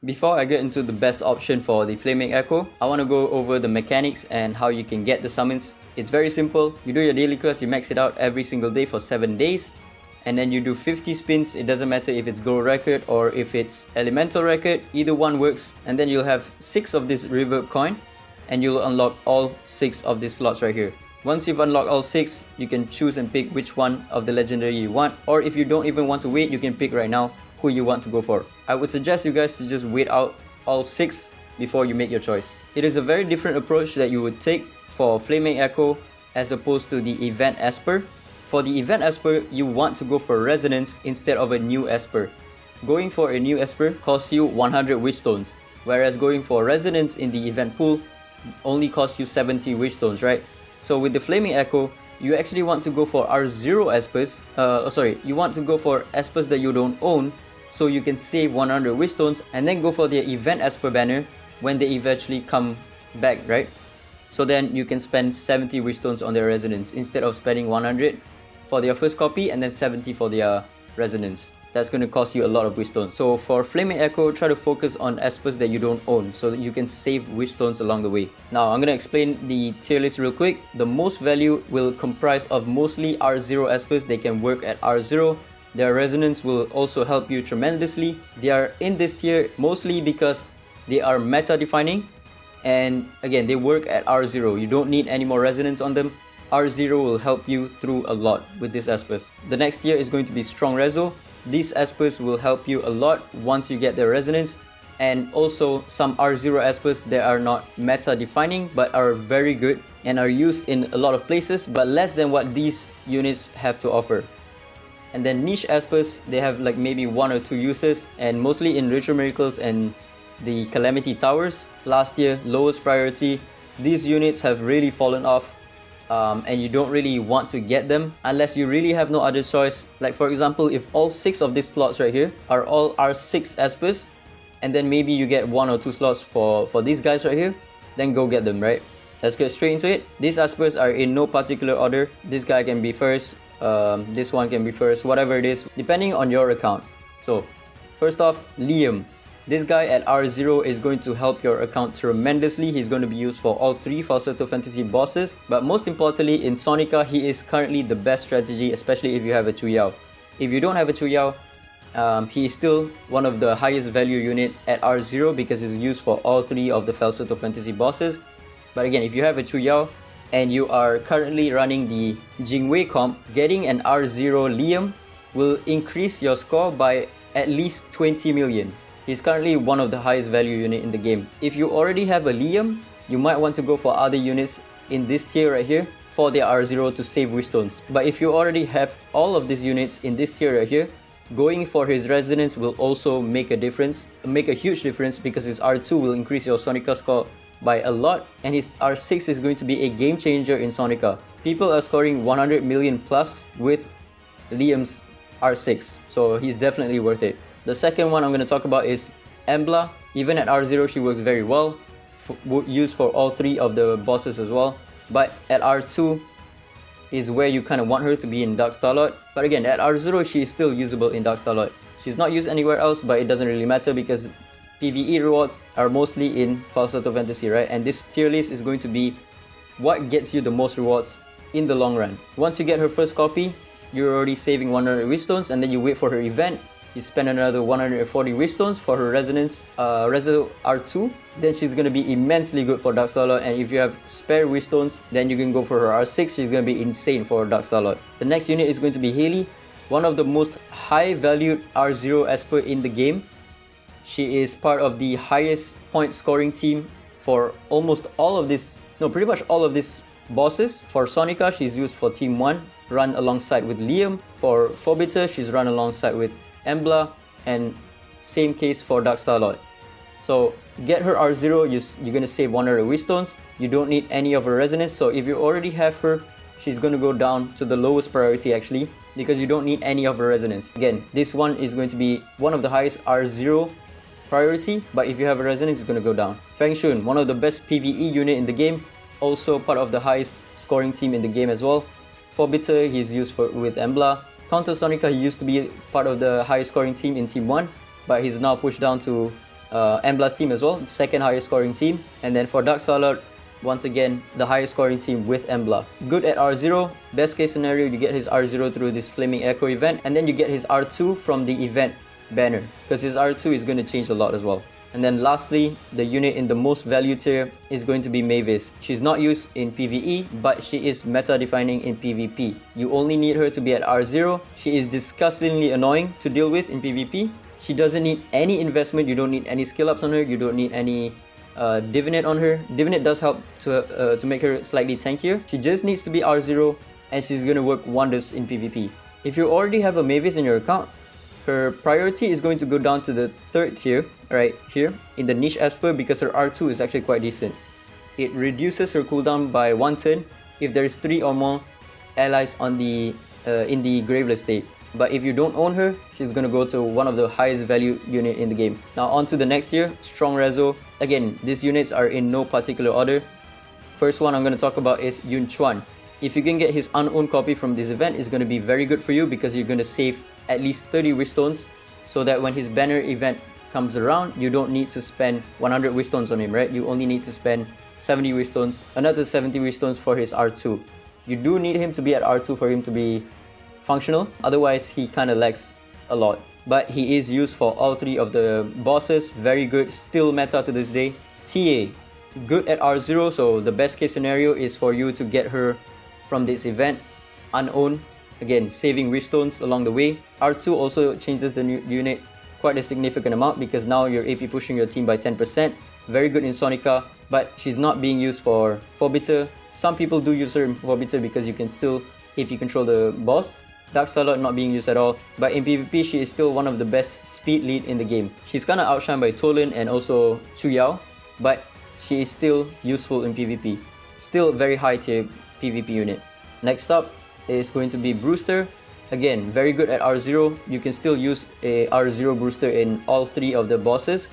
Before I get into the best option for the Flaming Echo, I want to go over the mechanics and how you can get the summons. It's very simple. You do your daily quest, you max it out every single day for 7 days. And then you do 50 spins. It doesn't matter if it's gold record or if it's elemental record, either one works. And then you'll have 6 of this reverb coin and you'll unlock all 6 of these slots right here. Once you've unlocked all 6, you can choose and pick which one of the legendary you want, or if you don't even want to wait, you can pick right now who you want to go for. I would suggest you guys to just wait out all 6 before you make your choice. It is a very different approach that you would take for Flaming Echo as opposed to the event Esper. For the event Esper, you want to go for Resonance instead of a new Esper. Going for a new Esper costs you 100 wish stones, whereas going for Resonance in the event pool only costs you 70 wish stones, right? So with the Flaming Echo, you actually want to go for R0 Espers, you want to go for Espers that you don't own, so you can save 100 wish stones and then go for the event Esper banner when they eventually come back, right? So then you can spend 70 wish stones on their Resonance instead of spending 100 for their first copy and then 70 for their Resonance. That's going to cost you a lot of wish stones. So for Flaming Echo, try to focus on Espers that you don't own so that you can save wish stones along the way. Now I'm going to explain the tier list real quick. The most value will comprise of mostly R0 Espers. They can work at R0. Their Resonance will also help you tremendously. They are in this tier mostly because they are meta defining, and again, they work at R0. You don't need any more Resonance on them. R0 will help you through a lot with these Espers. The next tier is going to be Strong Reso. These Espers will help you a lot once you get their Resonance, and also some R0 Espers that are not meta defining but are very good and are used in a lot of places but less than what these units have to offer. And then niche Espers, they have like maybe 1 or 2 uses, and mostly in Ritual Miracles and the Calamity Towers. Last year, lowest priority. These units have really fallen off, and you don't really want to get them unless you really have no other choice. Like for example, if all 6 of these slots right here are all R6 Espers, and then maybe you get 1 or 2 slots for these guys right here, then go get them, right? Let's get straight into it. These Espers are in no particular order. This guy can be first, this one can be first, whatever it is, depending on your account. So first off, Liam. This guy at R0 is going to help your account tremendously. He's going to be used for all 3 Falsetto Fantasy bosses, but most importantly in Sonica, he is currently the best strategy, especially if you have a Chuyao. If you don't have a Chuyao, he is still one of the highest value unit at R0 because he's used for all 3 of the Falsetto Fantasy bosses. But again, if you have a Chuyao and you are currently running the Jingwei comp, getting an R0 Liam will increase your score by at least 20 million. He's currently one of the highest value unit in the game. If you already have a Liam, you might want to go for other units in this tier right here for their R0 to save wish stones. But if you already have all of these units in this tier right here, going for his Resonance will also make a difference, make a huge difference, because his R2 will increase your Sonica score by a lot, and his R6 is going to be a game changer in Sonica. People are scoring 100 million plus with Liam's R6, so he's definitely worth it. The second one I'm going to talk about is Embla. Even at R0 she works very well, used for all 3 of the bosses as well, but at R2 is where you kind of want her to be in Dark Starlord. But again, at R0 she is still usable in Dark Starlord. She's not used anywhere else, but it doesn't really matter because PvE rewards are mostly in Falsetto Fantasy, right? And this tier list is going to be what gets you the most rewards in the long run. Once you get her first copy, you're already saving 100 wish stones, and then you wait for her event. You spend another 140 wish stones for her Resonance, Reso R2. Then she's going to be immensely good for Dark Starlord, and if you have spare wish stones, then you can go for her R6. She's going to be insane for Dark Starlord. The next unit is going to be Haley, one of the most high valued R0 Esper in the game. She is part of the highest point scoring team for almost all of this, pretty much all of these bosses. For Sonica, she's used for Team 1, run alongside with Liam. For Forbiter, she's run alongside with Embla, and same case for Dark Starlord. So get her R0, you're going to save 100 wish stones. You don't need any of her Resonance, so if you already have her, she's going to go down to the lowest priority actually, because you don't need any of her Resonance. Again, this one is going to be one of the highest R0 priority, but if you have a Resonance, it's going to go down. Feng Shun, one of the best PvE unit in the game, also part of the highest scoring team in the game as well. Forbiter, he's used with Embla. Counter Sonica, he used to be part of the highest scoring team in Team 1, but he's now pushed down to Emblast team as well, second highest scoring team. And then for Dark Starlord, once again, the highest scoring team with Embla. Good at R0. Best case scenario, you get his R0 through this Flaming Echo event, and then you get his R2 from the event banner, because his R2 is going to change a lot as well. And then lastly, the unit in the most value tier is going to be Mavis. She's not used in PvE, but she is meta defining in PvP. You only need her to be at R0. She is disgustingly annoying to deal with in PvP. She doesn't need any investment. You don't need any skill ups on her. You don't need any Divinate on her. Divinate does help to make her slightly tankier. She just needs to be R0 and she's going to work wonders in PvP. If you already have a Mavis in your account, her priority is going to go down to the 3rd tier, right here, in the niche Esper, because her R2 is actually quite decent. It reduces her cooldown by 1 turn if there is 3 or more allies on the in the Graveless state. But if you don't own her, she's going to go to one of the highest value unit in the game. Now on to the next tier, Strong Reso. Again, these units are in no particular order. First one I'm going to talk about is Yun Chuan. If you can get his unowned copy from this event, it's going to be very good for you, because you're going to save at least 30 wish stones, so that when his banner event comes around, you don't need to spend 100 wish stones on him, right? You only need to spend 70 wish stones, another 70 wish stones for his R2. You do need him to be at R2 for him to be functional, otherwise he kind of lags a lot. But he is used for all 3 of the bosses, very good, still meta to this day. TA, good at R0, so the best case scenario is for you to get her from this event unowned, again saving wish stones along the way. R2 also changes the new unit quite a significant amount, because now you're AP pushing your team by 10%. Very good in Sonica, but she's not being used for Forbiter. Some people do use her in Forbiter because you can still AP control the boss. Dark Starlord not being used at all, but in PvP she is still one of the best speed lead in the game. She's kinda outshined by Tolan and also Chu Yao, but she is still useful in PvP. Still very high tier PvP unit. Next up is going to be Brewster. Again, very good at R0. You can still use a R0 Brewster in all 3 of the bosses.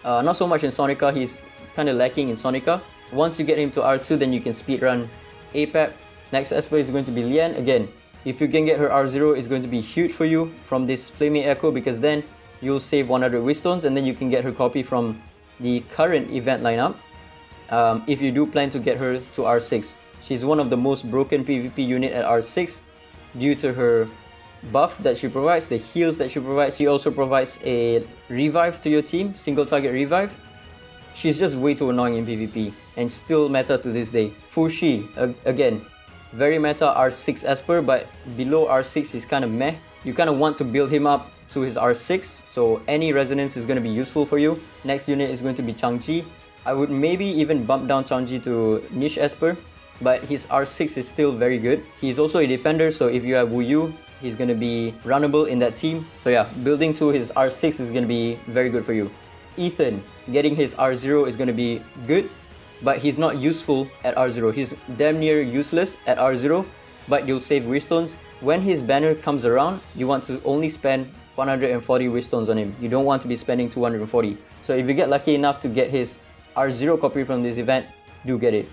Not so much in Sonica, he's kinda lacking in Sonica. Once you get him to R2, then you can speedrun APAP. Next Esper is going to be Lian. Again, if you can get her R0, it's going to be huge for you from this Flaming Echo, because then you'll save 100 wish stones, and then you can get her copy from the current event lineup. If you do plan to get her to R6. She's one of the most broken PvP unit at R6 due to her buff that she provides, the heals that she provides. She also provides a revive to your team, single target revive. She's just way too annoying in PvP and still meta to this day. Fushi, again, very meta R6 Esper, but below R6 is kind of meh. You kind of want to build him up to his R6, so any resonance is going to be useful for you. Next unit is going to be Changji. I would maybe even bump down Changji to niche Esper, but his R6 is still very good. He's also a defender, so if you have Wu Yu, he's going to be runnable in that team. So yeah, building to his R6 is going to be very good for you. Ethan, getting his R0 is going to be good, but he's not useful at R0. He's damn near useless at R0, but you'll save wish stones. When his banner comes around, you want to only spend 140 wish stones on him. You don't want to be spending 240. So if you get lucky enough to get his R0 copy from this event, do get it.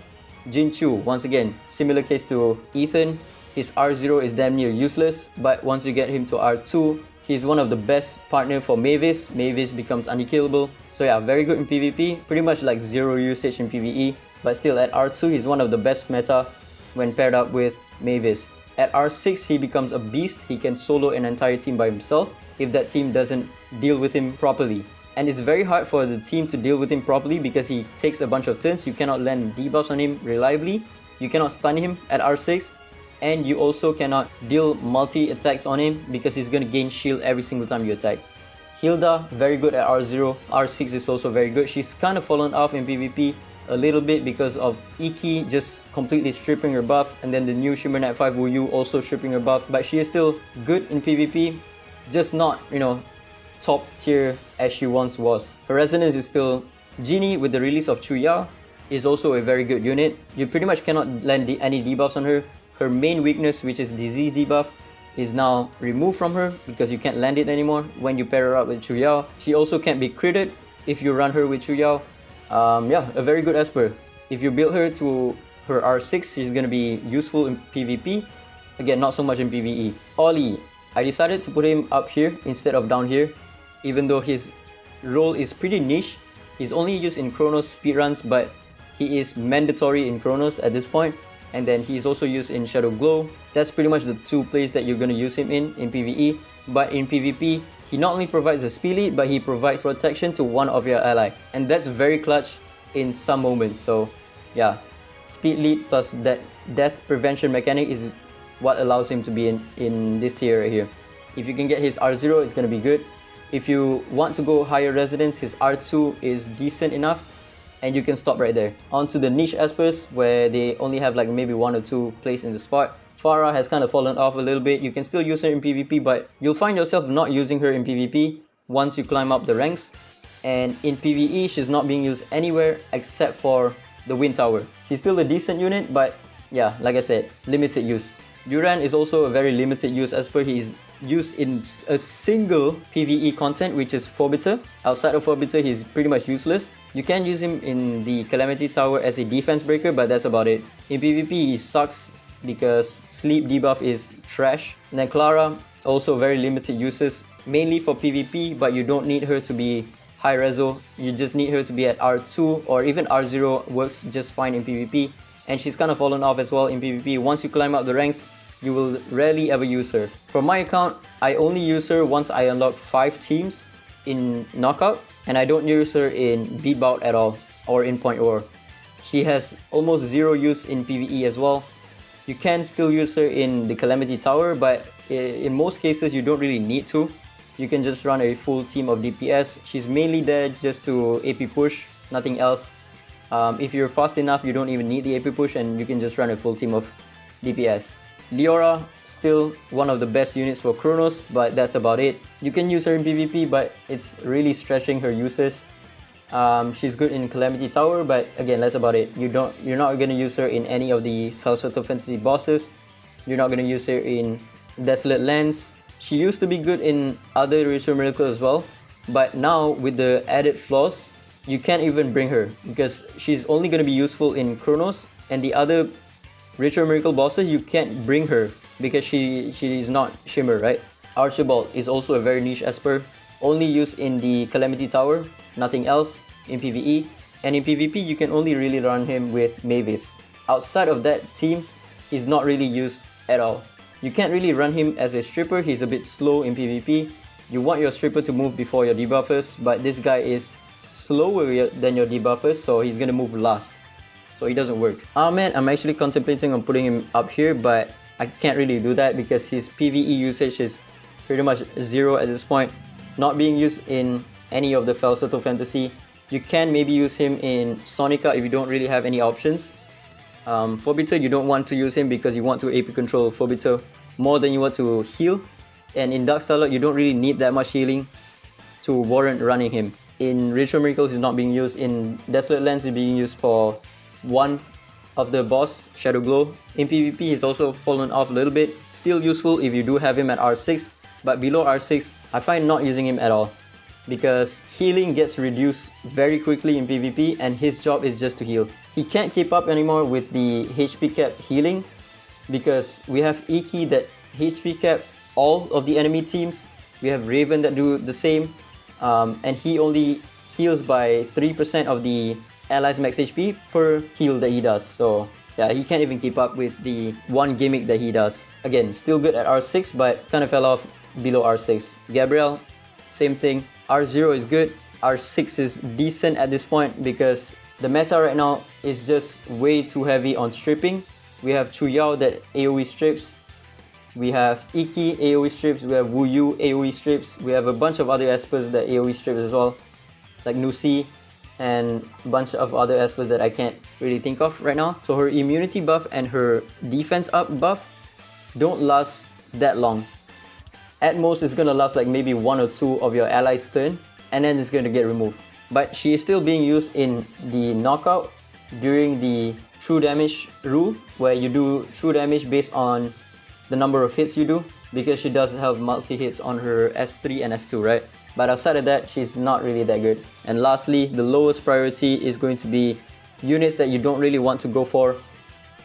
Jinchu, once again, similar case to Ethan. His R0 is damn near useless, but once you get him to R2, he's one of the best partner for Mavis. Mavis becomes unkillable. So yeah, very good in PvP, pretty much like 0 usage in PvE, but still at R2, he's one of the best meta when paired up with Mavis. At R6, he becomes a beast. He can solo an entire team by himself if that team doesn't deal with him properly. And it's very hard for the team to deal with him properly because he takes a bunch of turns. You cannot land debuffs on him reliably. You cannot stun him at R6. And you also cannot deal multi-attacks on him because he's going to gain shield every single time you attack. Hilda, very good at R0. R6 is also very good. She's kind of fallen off in PvP a little bit because of Iki just completely stripping her buff, and then the new Shimmer Knight 5 Wu Yu also stripping her buff. But she is still good in PvP, just not, top tier as she once was. Her resonance is still Genie. With the release of Chu Yao is also a very good unit. You pretty much cannot land any debuffs on her. Her main weakness, which is disease debuff, is now removed from her because you can't land it anymore when you pair her up with Chu Yao. She also can't be critted if you run her with Chu Yao. Yeah, a very good Esper. If you build her to her R6, she's going to be useful in PvP. Again, not so much in PvE. Ollie, I decided to put him up here instead of down here, even though he's role is pretty niche. He's only used in Chronos speedruns, but he is mandatory in Chronos at this point. And then he's also used in Shadow Glow. That's pretty much the two plays that you're going to use him in PvE. But in PvP, he not only provides a speed lead, but he provides protection to one of your ally. And that's very clutch in some moments. So yeah, speed lead plus that death prevention mechanic is what allows him to be in this tier right here. If you can get his R0, it's going to be good. If you want to go higher resonance, his R2 is decent enough, and you can stop right there. On to the niche Espers, where they only have like maybe 1 or 2 plays in the spot. Pharah has kind of fallen off a little bit. You can still use her in PvP, but you'll find yourself not using her in PvP once you climb up the ranks. And in PvE, she's not being used anywhere except for the Wind Tower. She's still a decent unit, but yeah, like I said, limited use. Duran is also a very limited use Esper. He's used in a single PvE content, which is Forbiter. Outside of Forbiter, he's pretty much useless. You can use him in the Calamity Tower as a defense breaker, but that's about it. In PvP, he sucks because sleep debuff is trash. And then Clara, also very limited uses, mainly for PvP, but you don't need her to be high reso. You just need her to be at R2 or even R0 works just fine in PvP. And she's kind of fallen off as well in PvP. Once you climb up the ranks, you will rarely ever use her. For my account, I only use her once I unlock 5 teams in Knockout, and I don't use her in Beat Bout at all, or in Point War. She has almost 0 use in PvE as well. You can still use her in the Calamity Tower, but in most cases you don't really need to. You can just run a full team of DPS. She's mainly there just to AP push, nothing else. If you're fast enough, you don't even need the AP push, and you can just run a full team of DPS. Leora, still one of the best units for Chronos, but that's about it. You can use her in PvP, but it's really stretching her uses. She's good in Calamity Tower, but again, that's about it. You're not gonna use her in any of the Falsetto Fantasy bosses. You're not gonna use her in Desolate Lands. She used to be good in other Ritual Miracle as well, but now with the added flaws, you can't even bring her because she's only gonna be useful in Chronos, and the other Ritual Miracle bosses, you can't bring her because she's not Shimmer, right? Archibald is also a very niche Esper, only used in the Calamity Tower, nothing else in PvE. And in PvP, you can only really run him with Mavis. Outside of that team, he's not really used at all. You can't really run him as a stripper, he's a bit slow in PvP. You want your stripper to move before your debuffers, but this guy is slower than your debuffers, so he's gonna move last. So it doesn't work. Oh man, I'm actually contemplating on putting him up here, but I can't really do that because his PvE usage is pretty much 0 at this point. Not being used in any of the Falsetto Fantasy. You can maybe use him in Sonica if you don't really have any options. Forbiter, you don't want to use him because you want to AP control Forbiter more than you want to heal. And in Dark Starlight, you don't really need that much healing to warrant running him. In Ritual Miracles, he's not being used. In Desolate Lands, he's being used for one of the boss, Shadow Glow. In PvP, he's also fallen off a little bit. Still useful if you do have him at R6, but below R6, I find not using him at all because healing gets reduced very quickly in PvP and his job is just to heal. He can't keep up anymore with the HP cap healing because we have Iki that HP cap all of the enemy teams. We have Raven that do the same, and he only heals by 3% of the allies max HP per heal that he does. So yeah, he can't even keep up with the one gimmick that he does. Again, still good at R6, but kind of fell off below R6. Gabriel, same thing. R0 is good. R6 is decent at this point because the meta right now is just way too heavy on stripping. We have Chu Yao that AoE strips. We have Iki AoE strips. We have Wu Yu AoE strips. We have a bunch of other Espers that AoE strips as well, like Nusi and a bunch of other Espers that I can't really think of right now. So her immunity buff and her defense up buff don't last that long. At most, it's gonna last like maybe 1 or 2 of your allies' turn, and then it's gonna get removed. But she is still being used in the knockout during the true damage rule, where you do true damage based on the number of hits you do, because she does have multi-hits on her S3 and S2, right? But outside of that, she's not really that good. And lastly, the lowest priority is going to be units that you don't really want to go for.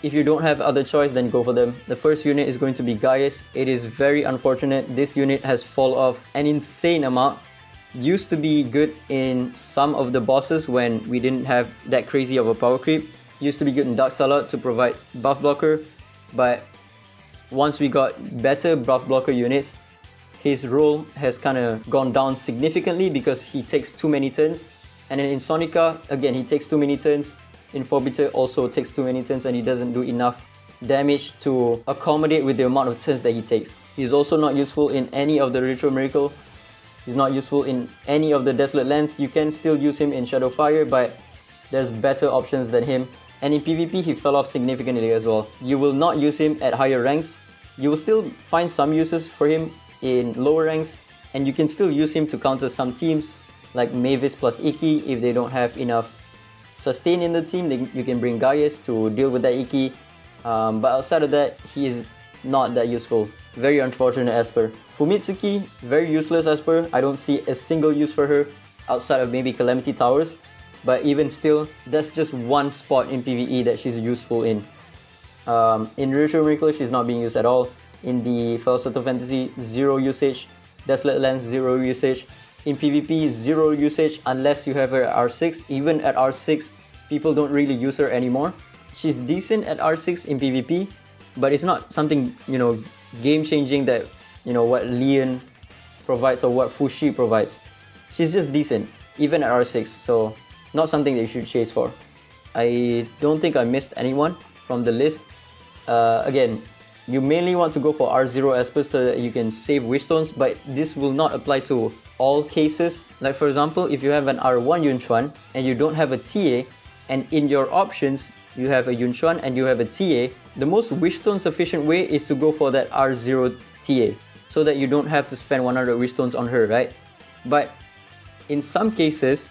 If you don't have other choice, then go for them. The first unit is going to be Ggez. It is very unfortunate. This unit has fallen off an insane amount. used to be good in some of the bosses when we didn't have that crazy of a power creep. Used to be good in Dark Salat to provide buff blocker, but once we got better buff blocker units, his role has kind of gone down significantly because he takes too many turns. And then in Sonica, again, he takes too many turns. In Forbiter also takes too many turns, and he doesn't do enough damage to accommodate with the amount of turns that he takes. He's also not useful in any of the Retro Miracle. He's not useful in any of the Desolate Lands. You can still use him in Shadow Fire, but there's better options than him. And in PvP, he fell off significantly as well. You will not use him at higher ranks. You will still find some uses for him in lower ranks, and you can still use him to counter some teams like Mavis plus Iki. If they don't have enough sustain in the team, you can bring Ggez to deal with that Iki. But outside of that, he is not that useful. Very unfortunate Esper. Fumitsuki, very useless Esper. I don't see a single use for her outside of maybe Calamity Towers. But even still, that's just one spot in PvE that she's useful in. In Retro Miracle, she's not being used at all. In the Falsetto Fantasy, 0 usage. Desolate Lands, 0 usage. In PvP, 0 usage unless you have her at R6. Even at R6, people don't really use her anymore. She's decent at R6 in PvP, but it's not something, game-changing that, what Leon provides or what Fushi provides. She's just decent, even at R6, so not something that you should chase for. I don't think I missed anyone from the list. Again, you mainly want to go for R0 Espers so that you can save Wishstones, but this will not apply to all cases. Like for example, if you have an R1 Yunchuan and you don't have a TA, and in your options you have a Yunchuan and you have a TA, the most Wishstone sufficient way is to go for that R0 TA, so that you don't have to spend 100 Wishstones on her, right? But in some cases,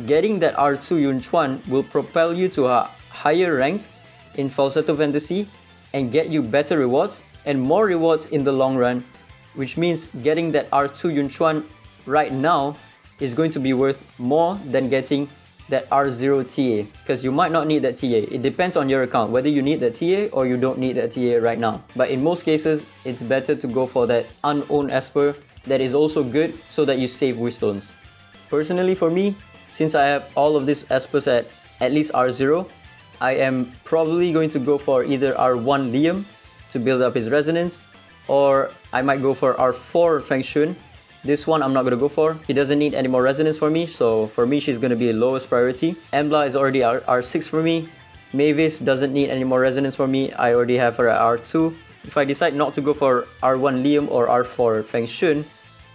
getting that R2 Yunchuan will propel you to a higher rank in Falsetto Fantasy and get you better rewards and more rewards in the long run, which means getting that R2 Yunchuan right now is going to be worth more than getting that R0 TA, because you might not need that TA. It depends on your account whether you need that TA or you don't need that TA right now. But in most cases, it's better to go for that unowned Esper that is also good so that you save Wishstones. Personally for me, since I have all of these Espers at least R0, I am probably going to go for either R1 Liam to build up his resonance, or I might go for R4 Feng Shun. This one I'm not going to go for. He doesn't need any more resonance for me, so for me she's going to be the lowest priority. Embla is already R6 for me. Mavis doesn't need any more resonance for me. I already have her at R2. If I decide not to go for R1 Liam or R4 Feng Shun,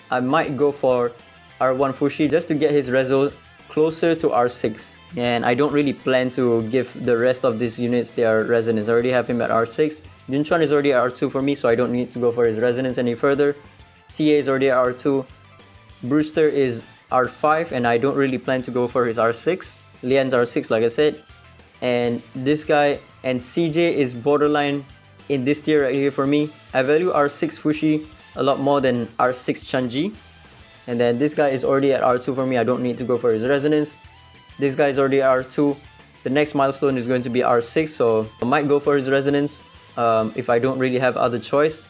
I might go for R1 Fushi just to get his reso closer to R6. And I don't really plan to give the rest of these units their resonance. I already have him at R6. Yunchuan is already at R2 for me, so I don't need to go for his resonance any further. TA is already at R2. Brewster is R5, and I don't really plan to go for his R6. Lian's R6, like I said. And this guy and CJ is borderline in this tier right here for me. I value R6 Fushi a lot more than R6 Chanji. And then this guy is already at R2 for me. I don't need to go for his resonance. This guy is already at R2. The next milestone is going to be R6, so I might go for his resonance if I don't really have other choice.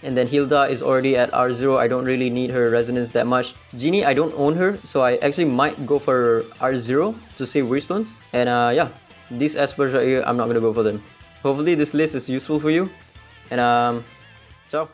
And then Hilda is already at R0. I don't really need her resonance that much. Genie, I don't own her, so I actually might go for R0 to save Wishstones. And yeah, these Espers right here, I'm not going to go for them. Hopefully this list is useful for you. And ciao.